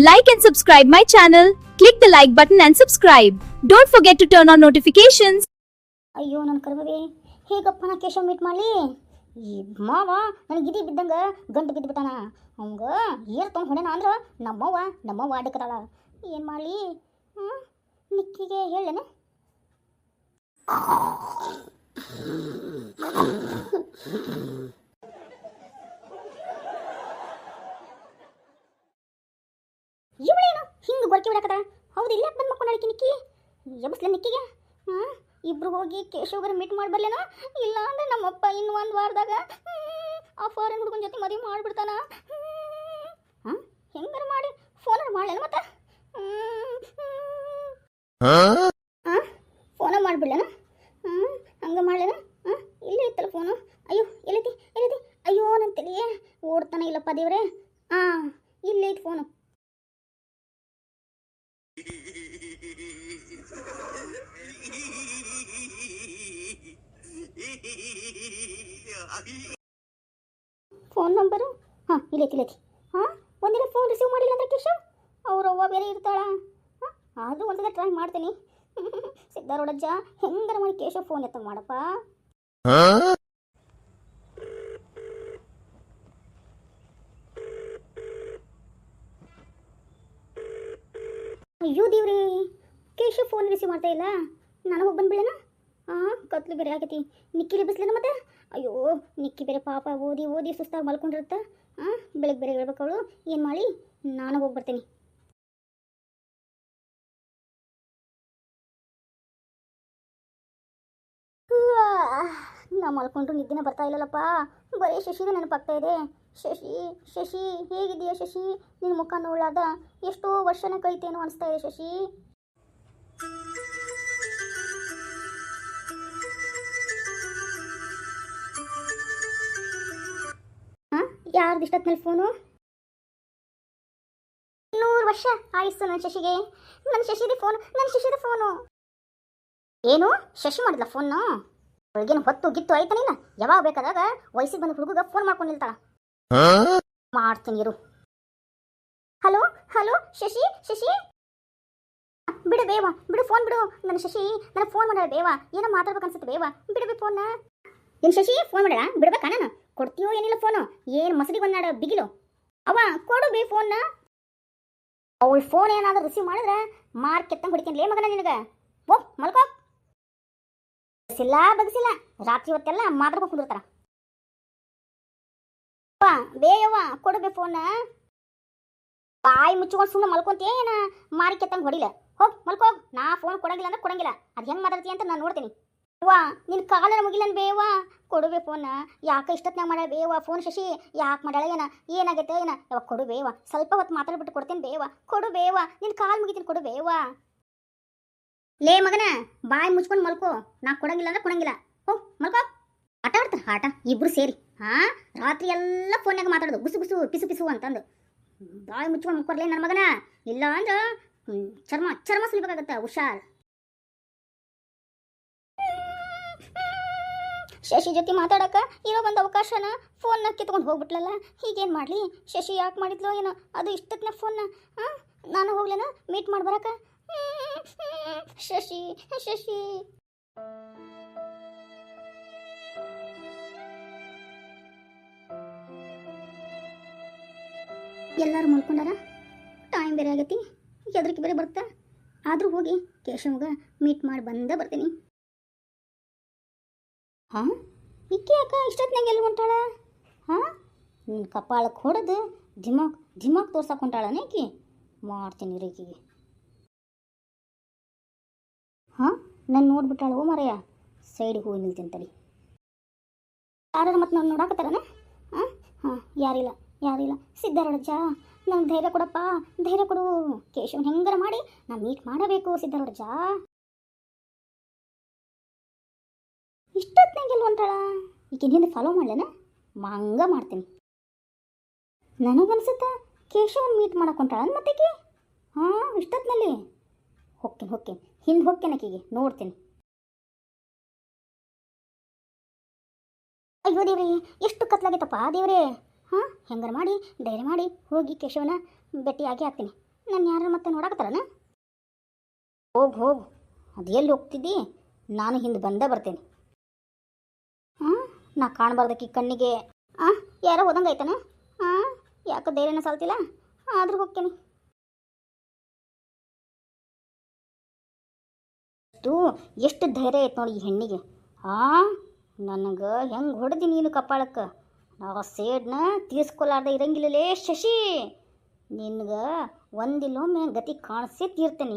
Like and subscribe my channel. Click the like button and subscribe. Don't forget to turn on notifications. ಅಯ್ಯೋ ನನ್ನ ಕರ್ಮವೇ, ಹೇಗಪ್ಪ ನಾ Keshava meet ಮಾಡಲಿ? ಈ ಮಾವ ನನಗೆ ಇದಿ ಬಿದ್ದಂಗೆ ಗಂಟು ಬಿದ್ದುಬಿಟ್ಟಾನ. ಅವಂಗ ಏರ್ ತೊಗೊಂಡು ಹೊಡೆನ ಅಂದ್ರೆ ನಮ್ಮವ್ವ ಅಡ್ಡಕತ್ತಾಳ. ಏನು ಮಾಡಲಿ? ನಿಕ್ಕಿಗೆ ಹೇಳೇನ? ಇವಳೇನು ಹಿಂಗೆ ಗೊರಕೆ ಬಿಡಕತ್ತ? ಹೌದು, ಇಲ್ಲ ಬಂದು ಮಕ್ಕೊಂಡಾಳಿಕೆ ನಿಕ್ಕಿ. ಎಬ್ಸ್ಲೆ ನಿಕ್ಕಿಗೆ. ಇಬ್ರು ಹೋಗಿ ಕೇಶವಗರ ಮೀಟ್ ಮಾಡಿ ಬರ್ಲೇನೋ? ಇಲ್ಲ ಅಂದ್ರೆ ನಮ್ಮಪ್ಪ ಇನ್ನು ಒಂದು ವಾರದಾಗ ಆ ಫಾರಿನ್ ಹುಡುಗನ ಜೊತೆ ಮದುವೆ ಮಾಡಿಬಿಡ್ತಾನ. ಹೆಂಗಾರ ಮಾಡಿ ಫೋನ್ ಮಾಡಲೇನ ಮತ್ತೆ? ಫೋನ ಮಾಡಿಬಿಡ್ಲೇನ? ಹಂಗೆ ಮಾಡಲೇನ? ಇಲ್ಲೇ ಇತ್ತಲ್ಲ ಫೋನು. ಅಯ್ಯೋ ಎಲ್ಲೈತಿ? ಅಯ್ಯೋ ನನ್ನ ತಲೆಯೇ ಓಡ್ತಾನೆ ಇಲ್ಲಪ್ಪ ದೇವ್ರೆ. ಇಲ್ಲೇ ಐತಿ ಫೋನು. Phone number ಇಲ್ಲೈತಿ. ಒಂದಿನ ಫೋನ್ ರಿಸೀವ್ ಮಾಡಿಲ್ಲ ಅಂದ್ರೆ ಕೇಶವ್ ಅವ್ರವ್ವ ಬೇರೆ ಇರ್ತಾಳ. ಆದರೂ ಒಂದ್ಸಲ ಟ್ರೈ ಮಾಡ್ತೀನಿ. ಸಿದ್ದಾರೋಡಜ್ಜ ಹೆಂಗಾರ ಮಾಡಿ ಕೇಶವ್ ಫೋನ್ ಎತ್ತ ಮಾಡಪ್ಪ. ಅಯ್ಯೋ ದೇವ್ರಿ, ಕೇಶವ್ ಫೋನ್ ರಿಸೀವ್ ಮಾಡ್ತಾ ಇಲ್ಲ. ನಾನು ಹೋಗಿ ಬಂದ್ಬಿಡೇನ? ಕತ್ಲು ಬೇರೆ ಆಗೈತಿ. ನಿಕ್ಕಿಲಿ ಬಿಸ್ಲೇನ ಮತ್ತೆ? ಅಯ್ಯೋ ನಿಕ್ಕಿ ಬೇರೆ ಪಾಪ ಓದಿ ಸುಸ್ತಾಗಿ ಮಲ್ಕೊಂಡಿರುತ್ತೆ. ಬೆಳಗ್ಗೆ ಬೇರೆ ಹೇಳ್ಬೇಕು ಅವಳು. ಏನು ಮಾಡಿ? ನಾನು ಹೋಗಿ ಬರ್ತೀನಿ. ನಾ ಮಲ್ಕೊಂಡ್ರು ನಿದ್ದೆನೇ ಬರ್ತಾ ಇಲ್ಲಲ್ಲಪ್ಪ. ಬರೀ ಶಶಿಗೆ ನೆನಪಾಗ್ತಾ ಇದೆ. ಶಶಿ ಹೇಗಿದೆಯಾ ಶಶಿ? ನಿನ್ನ ಮುಖ ನೋಡಲಾದ ಎಷ್ಟೋ ವರ್ಷನೇ ಕಳಿತೇನೋ ಅನಿಸ್ತಾ ಇದೆ ಶಶಿ. ಯಾರ್ದು ಇಷ್ಟೊತ್ತಿನಲ್ಲಿ ಫೋನು? 100 ವರ್ಷ ಆಯಿಸ್ತು ನನ್ನ ಶಶಿಗೆ. ನನ್ನ ಶಶಿದ ಫೋನು. ಏನು ಶಶಿ ಮಾಡಿದ್ಲ ಫೋನು? ಅವಳಿಗೇನು ಹೊತ್ತು ಗಿತ್ತು ಆಯ್ತಾನಿಲ್ಲ? ಯಾವಾಗ ಬೇಕಾದಾಗ ವಯಸ್ಸಿಗೆ ಬಂದ ಹುಡುಗ ಫೋನ್ ಮಾಡ್ಕೊಂಡು ನಿಲ್ತಾಳ. ಮಾಡ್ತೀನಿ ಇರು. ಹಲೋ ಶಶಿ ಬಿಡು ಬೇವ, ಬಿಡು ಫೋನ್ ಬಿಡು. ನನ್ನ ಶಶಿ ನನಗೆ ಫೋನ್ ಮಾಡ್ಯಾಳ ಬೇವ. ಏನೋ ಮಾತಾಡ್ಬೇಕನ್ಸುತ್ತೆ ಬೇವ. ಬಿಡು ಫೋನ್ನ. ಏನು ಶಶಿ ಫೋನ್ ಮಾಡ್ಯಾಳ? ಬಿಡ್ಬೇಕಾ ನಾನು? ಕೊಡ್ತೀಯೋ ಏನಿಲ್ಲ ಫೋನು? ಏನು ಮಸಡಿಗೆ ಬಂದಾಡ ಬಿಗಿಲು? ಅವ ಕೊಡು ಬೇ ಫೋನ್ನ. ಅವಳು ಫೋನ್ ಏನಾದರೂ ರಿಸೀವ್ ಮಾಡಿದ್ರೆ ಮಾರ್ಕೆತ್ತಂಗೆ ಹೊಡಿತೀನಿ ಲೇ ಮಗನ ನಿನಗೆ. ಓ ಮಲ್ಕೋ. ಬಗ್ಸಿಲ್ಲ ರಾತ್ರಿ ಹೊತ್ತೆಲ್ಲ ಮಾತಾಡ್ಕೊಂಡು ಕುಂದಿರ್ತಾರ. ಬೇಯವ್ವ ಕೊಡು ಬೇ ಫೋನ್ನ. ಬಾಯಿ ಮುಚ್ಚಿಕೊಂಡು ಸುಮ್ಮನೆ ಮಲ್ಕೊಂತೀಯ ಏನ? ಮಾರ್ಕೆತ್ತಂಗೆ ಹೊಡಿಲ್ಲ. ಹೋಗಿ ಮಲ್ಕೋ. ನಾ ಫೋನ್ ಕೊಡಂಗಿಲ್ಲ ಅಂದ್ರೆ ಕೊಡಂಗಿಲ್ಲ. ಅದು ಹೆಂಗೆ ಮಾತಾಡ್ತೀಯ ಅಂತ ನಾನು ನೋಡ್ತೀನಿ. ವಾ ನಿನ್ನ ಕಾಲನ ಮುಗಿಲ್ಲನ್ ಬೇವಾ. ಕೊಡುವೆ ಫೋನ್ನ. ಯಾಕೆ ಇಷ್ಟೊತ್ನಾಗ ಮಾಡ್ಯಾಳ ಬೇವ ಫೋನ್ ಶಶಿ? ಯಾಕೆ ಮಾಡ್ಯಾಳ ಏನಾಗೈತೆ ಯಾವಾಗ ಕೊಡು ಬೇವ. ಸ್ವಲ್ಪ ಹೊತ್ತು ಮಾತಾಡ್ಬಿಟ್ಟು ಕೊಡ್ತೇನೆ ಬೇವ. ಕೊಡು ಬೇವ, ನಿನ್ನ ಕಾಲು ಮುಗಿತೀನಿ ಕೊಡು ಬೇವ. ಲೇ ಮಗನ ಬಾಯಿ ಮುಚ್ಕೊಂಡು ಮಲ್ಕೋ. ನಾ ಕೊಡಂಗಿಲ್ಲ ಅಂದ್ರೆ ಕೊಡಂಗಿಲ್ಲ. ಹೋಗ್ ಮಲ್ಕೋ. ಆಟ ಆಡ್ತಾರೆ ಆಟ ಇಬ್ರು ಸೇರಿ. ರಾತ್ರಿ ಎಲ್ಲ ಫೋನ್ಯಾಗ ಮಾತಾಡೋದು ಗುಸು ಪಿಸು ಅಂತಂದು. ಬಾಯಿ ಮುಚ್ಕೊಂಡು ಮುಕ್ಕೋರ್ಲೇ ನನ್ನ ಮಗನ. ಇಲ್ಲ ಅಂದ್ರೆ ಚರ್ಮ ಸುಲಿಬೇಕಾಗತ್ತೆ. ಹುಷಾರ್. ಶಶಿ ಜೊತೆ ಮಾತಾಡಕ ಇರೋ ಒಂದು ಅವಕಾಶನ ಫೋನ್ನ ಕಿತ್ಕೊಂಡು ಹೋಗ್ಬಿಟ್ಲಲ್ಲ. ಹೀಗೇನು ಮಾಡಲಿ? ಶಶಿ ಯಾಕೆ ಮಾಡಿದ್ಲೋ ಏನೋ? ಅದು ಇಷ್ಟತ್ನ ಫೋನ್ನ. ನಾನು ಹೋಗ್ಲೇನ ಮೀಟ್ ಮಾಡಿ ಬರಕ? ಶಶಿ ಎಲ್ಲರೂ ಮಲ್ಕೊಂಡಾರ. ಟೈಮ್ ಬೇರೆ ಆಗೈತಿ. ಹೆದರಿಕೆ ಬೇರೆ ಬರ್ತಾ. ಆದರೂ ಹೋಗಿ ಕೇಶವ್ಗ ಮೀಟ್ ಮಾಡಿ ಬರ್ತೀನಿ. ಇಕ್ಕಿ ಅಕ್ಕ ಇಷ್ಟೊತ್ತಿನಾಗ ಎಲ್ಲಿ ಹೊಂಟಾಳ? ನಿನ್ನ ಕಪಾಳಕ್ಕೆ ಹೊಡೆದು ಧಿಮಾಕ್ ತೋರ್ಸಕ್ಕೆ ಹೊಂಟಾಳನೇ ಈಕಿ. ಮಾಡ್ತೀನಿ ರೇಕಿಗೆ. ನಾನು ನೋಡ್ಬಿಟ್ಟಾಳು ಮರೆಯ. ಸೈಡಿಗೆ ಹೋಗಿ ನಿಲ್ತೀನಿ ತಡಿ. ಯಾರು ಮತ್ತೆ ನಾನು ನೋಡಾಕತ್ತಾರನ? ಯಾರಿಲ್ಲ. ಸಿದ್ದಾರೋಡಜ್ಜ ನಂಗೆ ಧೈರ್ಯ ಕೊಡಪ್ಪ, ಧೈರ್ಯ ಕೊಡು. ಕೇಶವನ್ ಹೆಂಗಾರ ಮಾಡಿ ನಾನು ಮೀಟ್ ಮಾಡಬೇಕು ಸಿದ್ದಾರೋಡಜ್ಜ. ಇಷ್ಟೊತ್ತಿನಾಗ ಎಲ್ಲಿ ಹೊಂಟಾಳ? ಈಗಿನ ಹಿಂದೆ ಫಾಲೋ ಮಾಡ್ಲೇನ? ಹಂಗ ಮಾಡ್ತೀನಿ. ನನಗನ್ಸುತ್ತ ಕೇಶವನ್ ಮೀಟ್ ಮಾಡಕ್ಕೆ ಹೊಂಟಾಳ ಮತ್ತೆಕಿ. ಇಷ್ಟೊತ್ತಿನಲ್ಲಿ ಹೊಕ್ಕೇನೆ ಹಿಂದೆ ಹೊಕ್ಕೇನೆ ಆಕಿಗೆ ನೋಡ್ತೀನಿ. ಅಯ್ಯೋ ದೇವ್ರಿ, ಎಷ್ಟು ಕತ್ಲಾಗೈತಪ್ಪ ದೇವ್ರೇ. ಹೆಂಗಾರ ಮಾಡಿ ಧೈರ್ಯ ಮಾಡಿ ಹೋಗಿ ಕೇಶವನ ಭೇಟಿಯಾಗಿ ಹಾಕ್ತೀನಿ. ನಾನು ಯಾರು ಮತ್ತೆ ನೋಡಕತ್ತಾರನ? ಹೋಗು ಹೋಗು, ಅದು ಎಲ್ಲಿ ಹೋಗ್ತಿದ್ದಿ? ನಾನು ಹಿಂದೆ ಬಂದೇ ಬರ್ತೇನೆ. ಹಾಂ, ನಾ ಕಾಣಬಾರ್ದಕ್ಕಿ ಕಣ್ಣಿಗೆ. ಯಾರೋ ಹೋದಂಗೆ ಆಯ್ತಾನ? ಯಾಕೆ ಧೈರ್ಯನ ಸಾಲ್ತಿಲ್ಲ, ಆದ್ರೂ ಹೋಗ್ತೇನೆ. ಎಷ್ಟು ಧೈರ್ಯ ಐತೆ ನೋಡಿ ಈ ಹೆಣ್ಣಿಗೆ. ನನಗೆ ಹೆಂಗೆ ಹೊಡೆದಿ ನೀನು ಕಪ್ಪಾಳಕ್ಕೆ. ನಾವು ಸೇಡ್ನ ತೀರ್ಸ್ಕೊಲಾರ್ದೆ ಇರಂಗಿಲ್ಲಲೇ ಶಶಿ. ನಿನ್ಗೆ ಒಂದಿಲ್ಲೊಮ್ಮೆ ಗತಿ ಕಾಣಿಸೇ ತೀರ್ತೇನೆ.